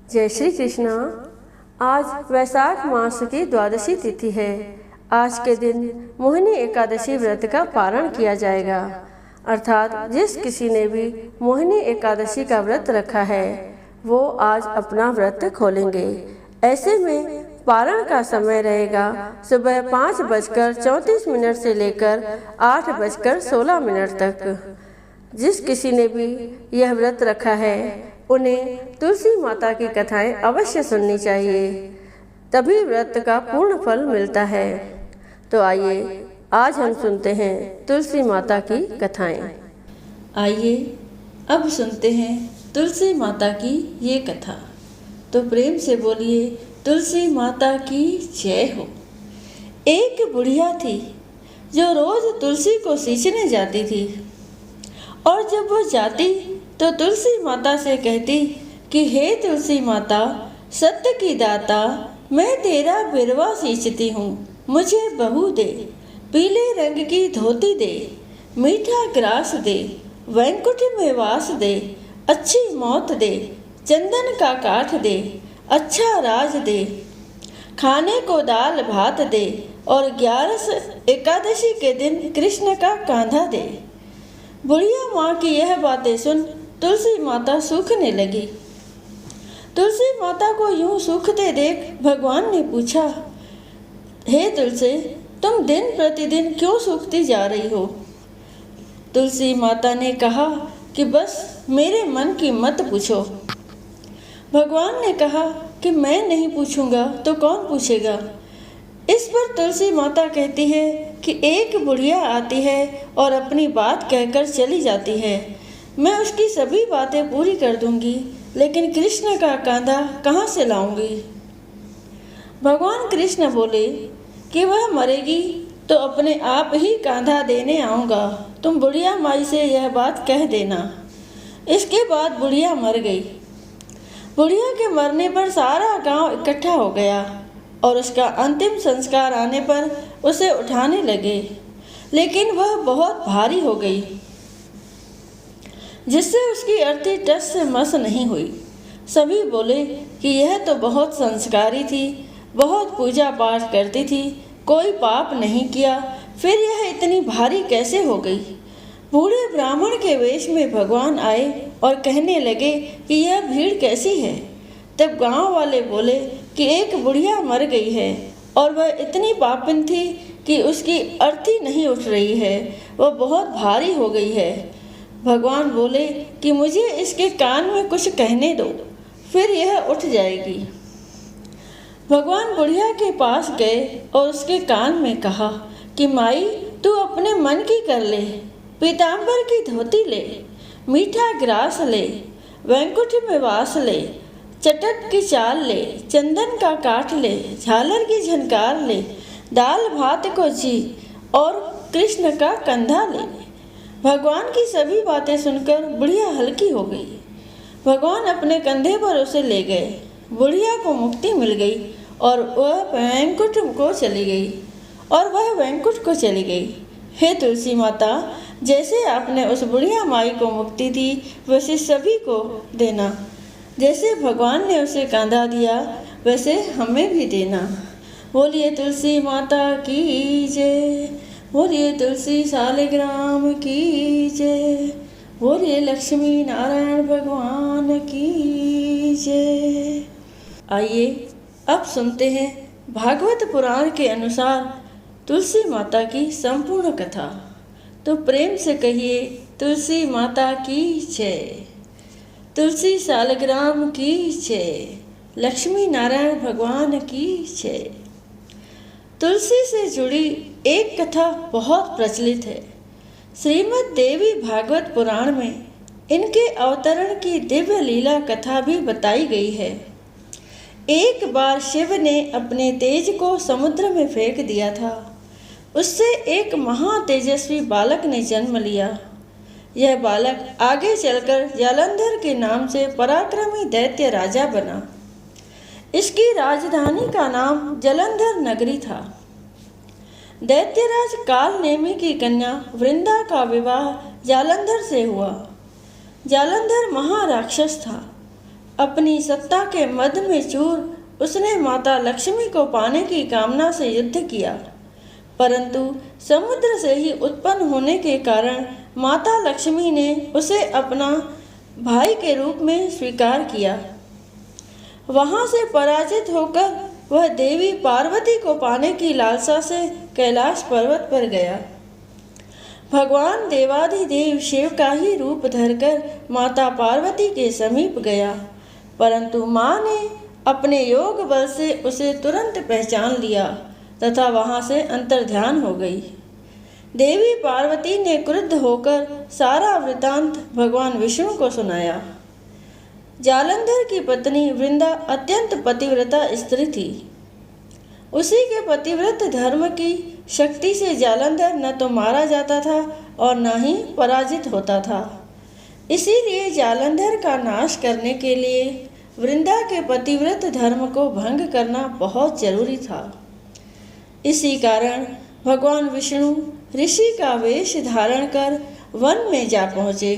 जय श्री कृष्णा। आज वैशाख मास की द्वादशी तिथि है। आज के दिन मोहिनी एकादशी व्रत का पारण किया जाएगा, अर्थात जिस किसी ने भी मोहिनी एकादशी का व्रत रखा है वो आज अपना व्रत खोलेंगे। ऐसे में पारण का समय रहेगा सुबह 5:34 से लेकर 8:16 तक। जिस किसी ने भी यह व्रत रखा है उन्हें तुलसी माता की कथाएं अवश्य सुननी चाहिए, तभी व्रत का पूर्ण फल मिलता है। तो आइए आज हम सुनते हैं तुलसी माता की कथाएं। आइए अब सुनते हैं तुलसी माता की ये कथा। तो प्रेम से बोलिए तुलसी माता की जय हो। एक बुढ़िया थी जो रोज तुलसी को सींचने जाती थी, और जब वो जाती तो तुलसी माता से कहती कि हे तुलसी माता, सत्य की दाता, मैं तेरा बिरवा सींचती हूँ, मुझे बहू दे, पीले रंग की धोती दे, मीठा ग्रास दे, वैकुंठ में वास दे, अच्छी मौत दे, चंदन का काठ दे, अच्छा राज दे, खाने को दाल भात दे, और 11 एकादशी के दिन कृष्ण का कांधा दे। बुढ़िया माँ की यह बातें सुन तुलसी माता सूखने लगी। तुलसी माता को यूं सूखते देख भगवान ने पूछा, हे तुलसी, तुम दिन प्रतिदिन क्यों सूखती जा रही हो? तुलसी माता ने कहा कि बस मेरे मन की मत पूछो। भगवान ने कहा कि मैं नहीं पूछूंगा तो कौन पूछेगा? इस पर तुलसी माता कहती है कि एक बुढ़िया आती है और अपनी बात कहकर चली जाती है। मैं उसकी सभी बातें पूरी कर दूंगी, लेकिन कृष्ण का कांधा कहाँ से लाऊंगी? भगवान कृष्ण बोले कि वह मरेगी तो अपने आप ही कांधा देने आऊँगा, तुम बुढ़िया माई से यह बात कह देना। इसके बाद बुढ़िया मर गई। बुढ़िया के मरने पर सारा गांव इकट्ठा हो गया और उसका अंतिम संस्कार आने पर उसे उठाने लगे, लेकिन वह बहुत भारी हो गई, जिससे उसकी अर्थी टस से मस नहीं हुई। सभी बोले कि यह तो बहुत संस्कारी थी, बहुत पूजा पाठ करती थी, कोई पाप नहीं किया, फिर यह इतनी भारी कैसे हो गई? बूढ़े ब्राह्मण के वेश में भगवान आए और कहने लगे कि यह भीड़ कैसी है? तब गांव वाले बोले कि एक बुढ़िया मर गई है और वह इतनी पापिन थी कि उसकी अर्थी नहीं उठ रही है, वह बहुत भारी हो गई है। भगवान बोले कि मुझे इसके कान में कुछ कहने दो, फिर यह उठ जाएगी। भगवान बुढ़िया के पास गए और उसके कान में कहा कि माई, तू अपने मन की कर ले, पीताम्बर की धोती ले, मीठा ग्रास ले, वैकुंठ में वास ले, चटक की चाल ले, चंदन का काठ ले, झालर की झनकार ले, दाल भात को जी और कृष्ण का कंधा ले। भगवान की सभी बातें सुनकर बुढ़िया हल्की हो गई। भगवान अपने कंधे पर उसे ले गए। बुढ़िया को मुक्ति मिल गई और वह वैकुंठ को चली गई। हे तुलसी माता, जैसे आपने उस बुढ़िया माई को मुक्ति दी वैसे सभी को देना। जैसे भगवान ने उसे कांधा दिया वैसे हमें भी देना। बोलिए तुलसी माता की जय, बोलिए तुलसी सालिग्राम की जय, बोलिए लक्ष्मी नारायण भगवान की जय। आइए अब सुनते हैं भागवत पुराण के अनुसार तुलसी माता की संपूर्ण कथा। तो प्रेम से कहिए तुलसी माता की जय, तुलसी सालिग्राम की जय, लक्ष्मी नारायण भगवान की जय। तुलसी से जुड़ी एक कथा बहुत प्रचलित है। श्रीमद् देवी भागवत पुराण में इनके अवतरण की दिव्य लीला कथा भी बताई गई है। एक बार शिव ने अपने तेज को समुद्र में फेंक दिया था। उससे एक महातेजस्वी बालक ने जन्म लिया। यह बालक आगे चलकर जालंधर के नाम से पराक्रमी दैत्य राजा बना। इसकी राजधानी का नाम जालंधर नगरी था। दैत्यराज कालनेमी की कन्या वृंदा का विवाह जालंधर से हुआ। जालंधर महाराक्षस था। अपनी सत्ता के मद में चूर उसने माता लक्ष्मी को पाने की कामना से युद्ध किया, परंतु समुद्र से ही उत्पन्न होने के कारण माता लक्ष्मी ने उसे अपना भाई के रूप में स्वीकार किया। वहां से पराजित होकर वह देवी पार्वती को पाने की लालसा से कैलाश पर्वत पर गया। भगवान देवाधिदेव शिव का ही रूप धरकर माता पार्वती के समीप गया, परंतु माँ ने अपने योग बल से उसे तुरंत पहचान लिया तथा वहां से अंतर्ध्यान हो गई। देवी पार्वती ने क्रुद्ध होकर सारा वृतांत भगवान विष्णु को सुनाया। जालंधर की पत्नी वृंदा अत्यंत पतिव्रता स्त्री थी। उसी के पतिव्रत धर्म की शक्ति से जालंधर न तो मारा जाता था और न ही पराजित होता था। इसीलिए जालंधर का नाश करने के लिए वृंदा के पतिव्रत धर्म को भंग करना बहुत जरूरी था। इसी कारण भगवान विष्णु ऋषि का वेश धारण कर वन में जा पहुँचे,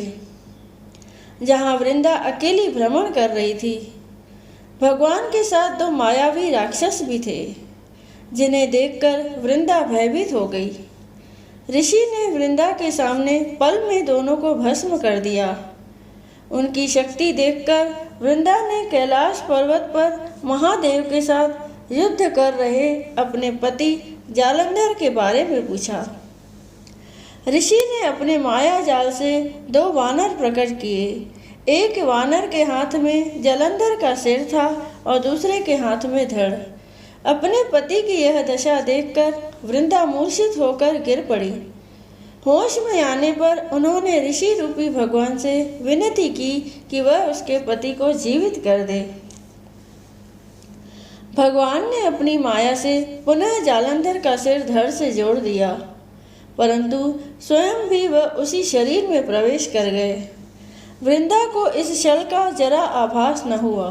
जहाँ वृंदा अकेली भ्रमण कर रही थी। भगवान के साथ 2 मायावी राक्षस भी थे, जिन्हें देखकर वृंदा भयभीत हो गई। ऋषि ने वृंदा के सामने पल में दोनों को भस्म कर दिया। उनकी शक्ति देखकर वृंदा ने कैलाश पर्वत पर महादेव के साथ युद्ध कर रहे अपने पति जालंधर के बारे में पूछा। ऋषि ने अपने माया जाल से 2 वानर प्रकट किए। एक वानर के हाथ में जालंधर का सिर था और दूसरे के हाथ में धड़। अपने पति की यह दशा देखकर वृंदा मूर्छित होकर गिर पड़ी। होश में आने पर उन्होंने ऋषि रूपी भगवान से विनती की कि वह उसके पति को जीवित कर दे। भगवान ने अपनी माया से पुनः जालंधर का सिर धड़ से जोड़ दिया, परंतु स्वयं भी वह उसी शरीर में प्रवेश कर गए। वृंदा को इस छल का जरा आभास न हुआ।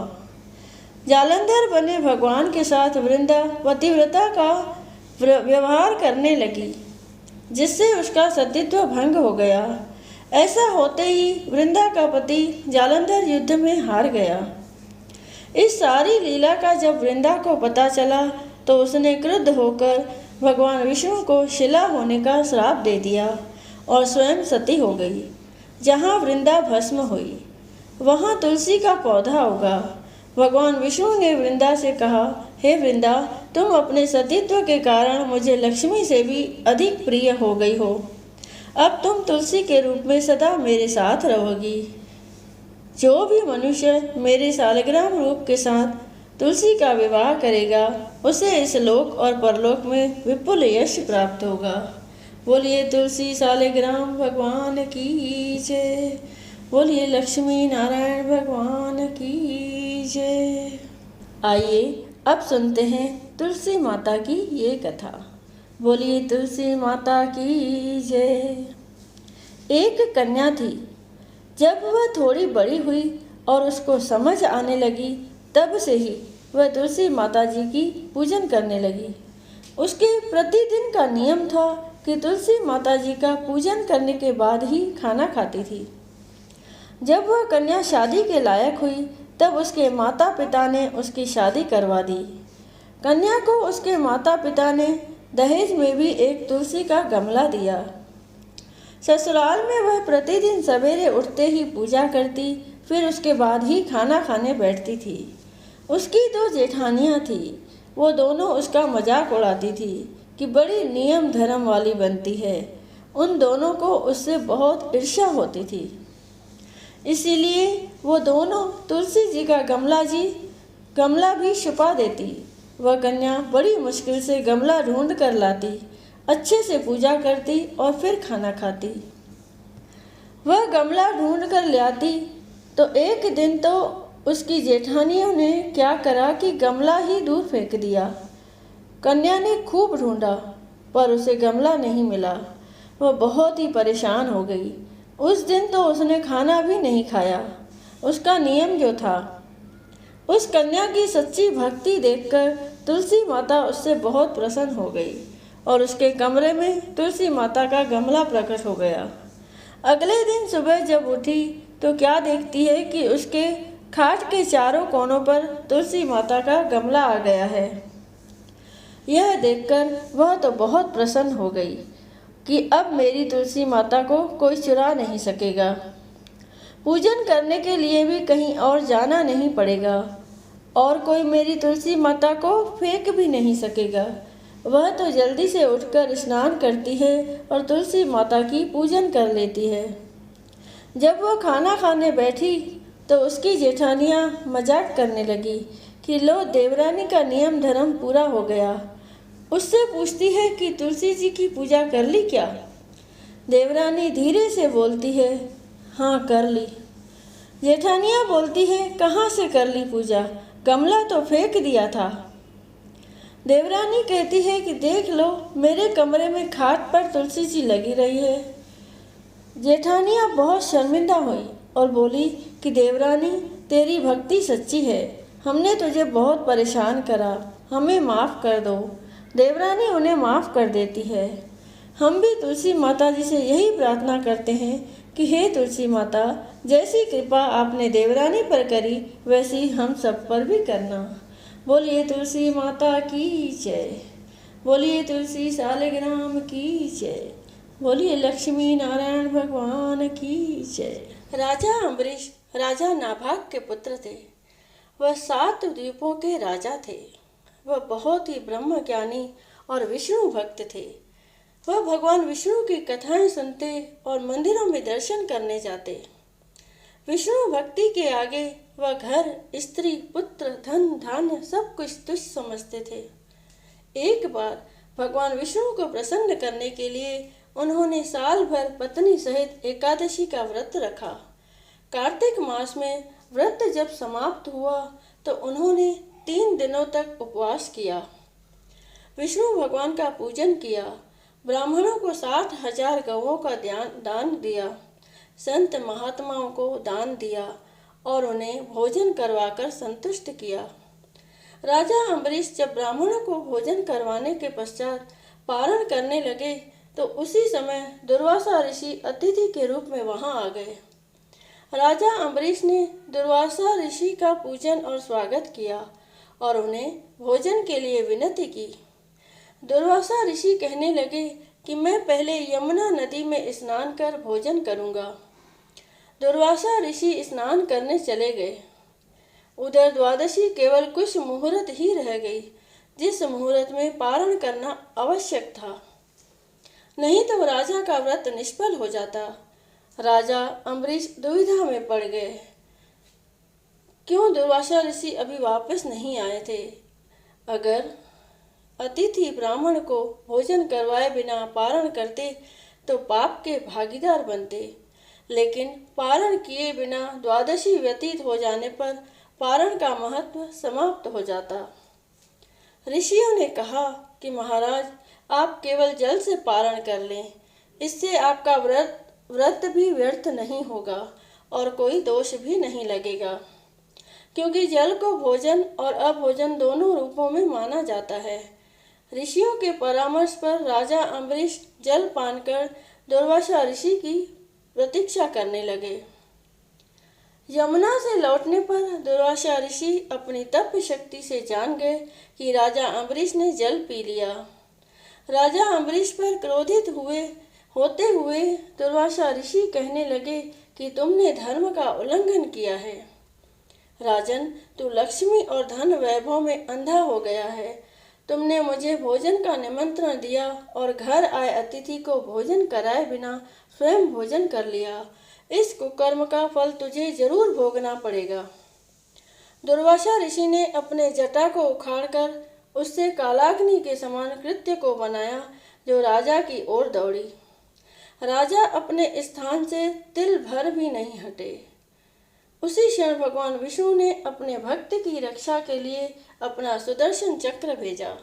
जालंधर बने भगवान के साथ वृंदा पतिव्रता का व्यवहार करने लगी, जिससे उसका सतीत्व भंग हो गया। ऐसा होते ही वृंदा का पति जालंधर युद्ध में हार गया। इस सारी लीला का जब वृंदा को पता चला तो उसने क्रुद्ध होकर भगवान विष्णु को शिला होने का श्राप दे दिया और स्वयं सती हो गई। जहाँ वृंदा भस्म हुई वहाँ तुलसी का पौधा उगा। भगवान विष्णु ने वृंदा से कहा, हे वृंदा, तुम अपने सतीत्व के कारण मुझे लक्ष्मी से भी अधिक प्रिय हो गई हो। अब तुम तुलसी के रूप में सदा मेरे साथ रहोगी। जो भी मनुष्य मेरे शालिग्राम रूप के साथ तुलसी का विवाह करेगा उसे इस लोक और परलोक में विपुल यश प्राप्त होगा। बोलिए तुलसी शालिग्राम भगवान की जय। बोलिए लक्ष्मी नारायण भगवान की जय। आइए अब सुनते हैं तुलसी माता की ये कथा। बोलिए तुलसी माता की जय। एक कन्या थी। जब वह थोड़ी बड़ी हुई और उसको समझ आने लगी, तब से ही वह तुलसी माता जी की पूजन करने लगी। उसके प्रतिदिन का नियम था कि तुलसी माता जी का पूजन करने के बाद ही खाना खाती थी। जब वह कन्या शादी के लायक हुई तब उसके माता पिता ने उसकी शादी करवा दी। कन्या को उसके माता पिता ने दहेज में भी एक तुलसी का गमला दिया। ससुराल में वह प्रतिदिन सवेरे उठते ही पूजा करती, फिर उसके बाद ही खाना खाने बैठती थी। उसकी 2 जेठानियाँ थीं। वो दोनों उसका मजाक उड़ाती थी कि बड़ी नियम धर्म वाली बनती है। उन दोनों को उससे बहुत ईर्ष्या होती थी। इसीलिए वो दोनों तुलसी जी का गमला भी छुपा देती। वह कन्या बड़ी मुश्किल से गमला ढूंढ कर लाती, अच्छे से पूजा करती और फिर खाना खाती। वह गमला ढूंढ कर लाती तो एक दिन तो उसकी जेठानियों ने क्या करा कि गमला ही दूर फेंक दिया। कन्या ने खूब ढूंढा पर उसे गमला नहीं मिला। वह बहुत ही परेशान हो गई। उस दिन तो उसने खाना भी नहीं खाया, उसका नियम जो था। उस कन्या की सच्ची भक्ति देखकर तुलसी माता उससे बहुत प्रसन्न हो गई और उसके कमरे में तुलसी माता का गमला प्रकट हो गया। अगले दिन सुबह जब उठी तो क्या देखती है कि उसके खाट के चारों कोनों पर तुलसी माता का गमला आ गया है। यह देखकर वह तो बहुत प्रसन्न हो गई कि अब मेरी तुलसी माता को कोई चुरा नहीं सकेगा। पूजन करने के लिए भी कहीं और जाना नहीं पड़ेगा और कोई मेरी तुलसी माता को फेंक भी नहीं सकेगा। वह तो जल्दी से उठकर स्नान करती है और तुलसी माता की पूजन कर लेती है। जब वह खाना खाने बैठी तो उसकी जेठानियाँ मजाक करने लगी कि लो देवरानी का नियम धर्म पूरा हो गया। उससे पूछती है कि तुलसी जी की पूजा कर ली क्या? देवरानी धीरे से बोलती है, हाँ कर ली। जेठानियाँ बोलती है, कहाँ से कर ली पूजा? गमला तो फेंक दिया था। देवरानी कहती है कि देख लो मेरे कमरे में खाट पर तुलसी जी लगी रही है। जेठानियाँ बहुत शर्मिंदा हुई और बोली कि देवरानी तेरी भक्ति सच्ची है, हमने तुझे बहुत परेशान करा, हमें माफ़ कर दो। देवरानी उन्हें माफ़ कर देती है। हम भी तुलसी माता जी से यही प्रार्थना करते हैं कि हे तुलसी माता, जैसी कृपा आपने देवरानी पर करी वैसी हम सब पर भी करना। बोलिए तुलसी माता की जय। बोलिए तुलसी सालिग्राम की जय। बोलिए लक्ष्मी नारायण भगवान की जय। राजा अम्बरीश राजा नाभाग के पुत्र थे। वह 7 द्वीपों के राजा थे। वह बहुत ही ब्रह्म ज्ञानी और विष्णु भक्त थे। वह भगवान विष्णु की कथाएं सुनते और मंदिरों में दर्शन करने जाते। विष्णु भक्ति के आगे वह घर, स्त्री, पुत्र, धन, धान्य सब कुछ तुच्छ समझते थे। एक बार भगवान विष्णु को प्रसन्न करने के लिए उन्होंने साल भर पत्नी सहित एकादशी का व्रत रखा। कार्तिक मास में व्रत जब समाप्त हुआ तो उन्होंने 3 दिनों तक उपवास किया। विष्णु भगवान का पूजन किया। ब्राह्मणों को 60,000 गौओं का दान दिया। संत महात्माओं को दान दिया और उन्हें भोजन करवाकर संतुष्ट किया। राजा अम्बरीश जब ब्राह्मणों को भोजन करवाने के पश्चात पारण करने लगे तो उसी समय दुर्वासा ऋषि अतिथि के रूप में वहां आ गए। राजा अम्बरीश ने दुर्वासा ऋषि का पूजन और स्वागत किया और उन्हें भोजन के लिए विनती की। दुर्वासा ऋषि कहने लगे कि मैं पहले यमुना नदी में स्नान कर भोजन करूंगा। दुर्वासा ऋषि स्नान करने चले गए। उधर द्वादशी केवल कुछ मुहूर्त ही रह गई, जिस मुहूर्त में पारण करना आवश्यक था, नहीं तो राजा का व्रत निष्फल हो जाता। राजा अम्बरीश दुविधा में पड़ गए। क्यों दुर्वासा ऋषि अभी वापस नहीं आए थे? अगर अतिथि ब्राह्मण को भोजन करवाए बिना पारण करते तो पाप के भागीदार बनते, लेकिन पारण किए बिना द्वादशी व्यतीत हो जाने पर पारण का महत्व समाप्त हो जाता। ऋषियों ने कहा कि महाराज, आप केवल जल से पारण कर लें, इससे आपका व्रत भी व्यर्थ नहीं होगा और कोई दोष भी नहीं लगेगा, क्योंकि जल को भोजन और अभोजन दोनों रूपों में माना जाता है। ऋषियों के परामर्श पर राजा अम्बरीश जल पान कर दुर्वासा ऋषि की प्रतीक्षा करने लगे। यमुना से लौटने पर दुर्वासा ऋषि अपनी तप शक्ति से जान गए कि राजा अम्बरीश ने जल पी लिया। राजा अम्बरीश पर क्रोधित होते हुए दुर्वासा ऋषि कहने लगे कि तुमने धर्म का उल्लंघन किया है। राजन, तू लक्ष्मी और धन वैभव में अंधा हो गया है। तुमने मुझे भोजन का निमंत्रण दिया और घर आए अतिथि को भोजन कराए बिना स्वयं भोजन कर लिया। इस कुकर्म का फल तुझे जरूर भोगना पड़ेगा। दुर्वासा ऋषि ने अपने जटा को उखाड़कर उससे कालाग्नि के समान कृत्य को बनाया, जो राजा की ओर दौड़ी। राजा अपने स्थान से तिल भर भी नहीं हटे। उसी क्षण भगवान विष्णु ने अपने भक्त की रक्षा के लिए अपना सुदर्शन चक्र भेजा,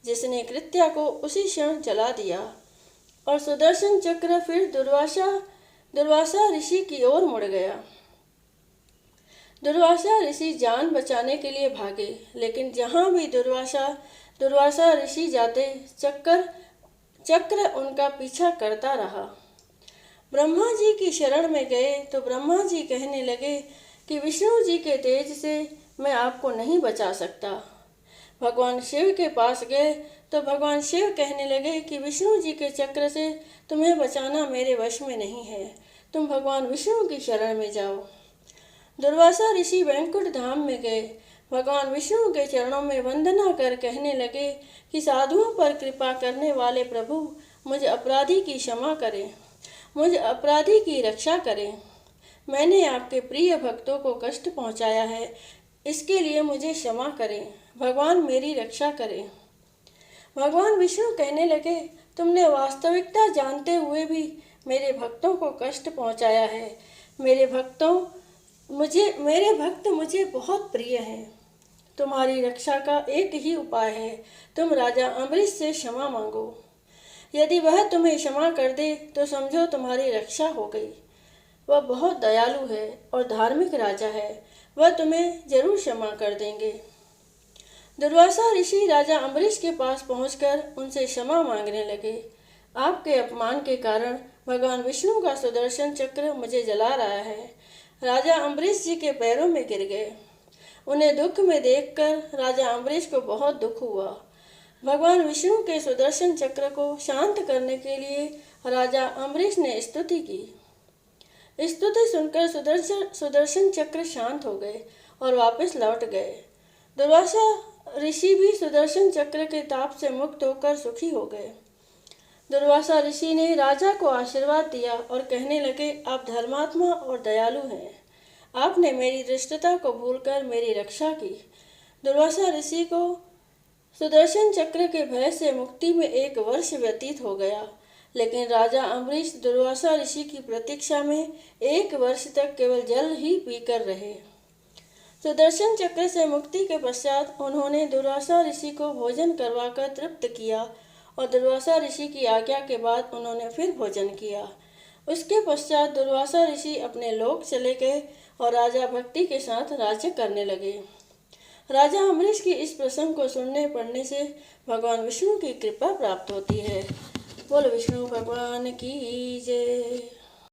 जिसने कृत्या को उसी क्षण जला दिया और सुदर्शन चक्र फिर दुर्वासा ऋषि की ओर मुड़ गया। दुर्वासा ऋषि जान बचाने के लिए भागे, लेकिन जहाँ भी दुर्वासा ऋषि जाते चक्र उनका पीछा करता रहा। ब्रह्मा जी की शरण में गए तो ब्रह्मा जी कहने लगे कि विष्णु जी के तेज से मैं आपको नहीं बचा सकता। भगवान शिव के पास गए तो भगवान शिव कहने लगे कि विष्णु जी के चक्र से तुम्हें बचाना मेरे वश में नहीं है, तुम भगवान विष्णु की शरण में जाओ। दुर्वासा ऋषि वैकुंठ धाम में गए। भगवान विष्णु के चरणों में वंदना कर कहने लगे कि साधुओं पर कृपा करने वाले प्रभु, मुझ अपराधी की क्षमा करें, मुझ अपराधी की रक्षा करें। मैंने आपके प्रिय भक्तों को कष्ट पहुंचाया है, इसके लिए मुझे क्षमा करें, भगवान मेरी रक्षा करें। भगवान विष्णु कहने लगे, तुमने वास्तविकता जानते हुए भी मेरे भक्तों को कष्ट पहुंचाया है। मेरे भक्त मुझे बहुत प्रिय हैं। तुम्हारी रक्षा का एक ही उपाय है, तुम राजा अम्बरीश से क्षमा मांगो। यदि वह तुम्हें क्षमा कर दे तो समझो तुम्हारी रक्षा हो गई। वह बहुत दयालु है और धार्मिक राजा है, वह तुम्हें जरूर क्षमा कर देंगे। दुर्वासा ऋषि राजा अम्बरीश के पास पहुंचकर उनसे क्षमा मांगने लगे। आपके अपमान के कारण भगवान विष्णु का सुदर्शन चक्र मुझे जला रहा है। राजा अम्बरीश जी के पैरों में गिर गए। उन्हें दुख में देखकर राजा अम्बरीश को बहुत दुख हुआ। भगवान विष्णु के सुदर्शन चक्र को शांत करने के लिए राजा अम्बरीश ने स्तुति की। स्तुति सुनकर सुदर्शन चक्र शांत हो गए और वापस लौट गए। दुर्वासा ऋषि भी सुदर्शन चक्र के ताप से मुक्त होकर सुखी हो गए। दुर्वासा ऋषि ने राजा को आशीर्वाद दिया और कहने लगे, आप धर्मात्मा और दयालु हैं। आपने मेरी दुष्टता को भूलकर मेरी रक्षा की। दुर्वासा ऋषि को सुदर्शन चक्र के भय से मुक्ति में 1 वर्ष व्यतीत हो गया, लेकिन राजा अम्बरीश दुर्वासा ऋषि की प्रतीक्षा में 1 वर्ष तक केवल जल ही पीकर रहे। सुदर्शन चक्र से मुक्ति के पश्चात उन्होंने दुर्वासा ऋषि को भोजन करवाकर तृप्त किया और दुर्वासा ऋषि की आज्ञा के बाद उन्होंने फिर भोजन किया। उसके पश्चात दुर्वासा ऋषि अपने लोक चले गए और राजा भक्ति के साथ राज्य करने लगे। राजा अम्बरीश की इस प्रसंग को सुनने पढ़ने से भगवान विष्णु की कृपा प्राप्त होती है। बोल विष्णु भगवान की जय।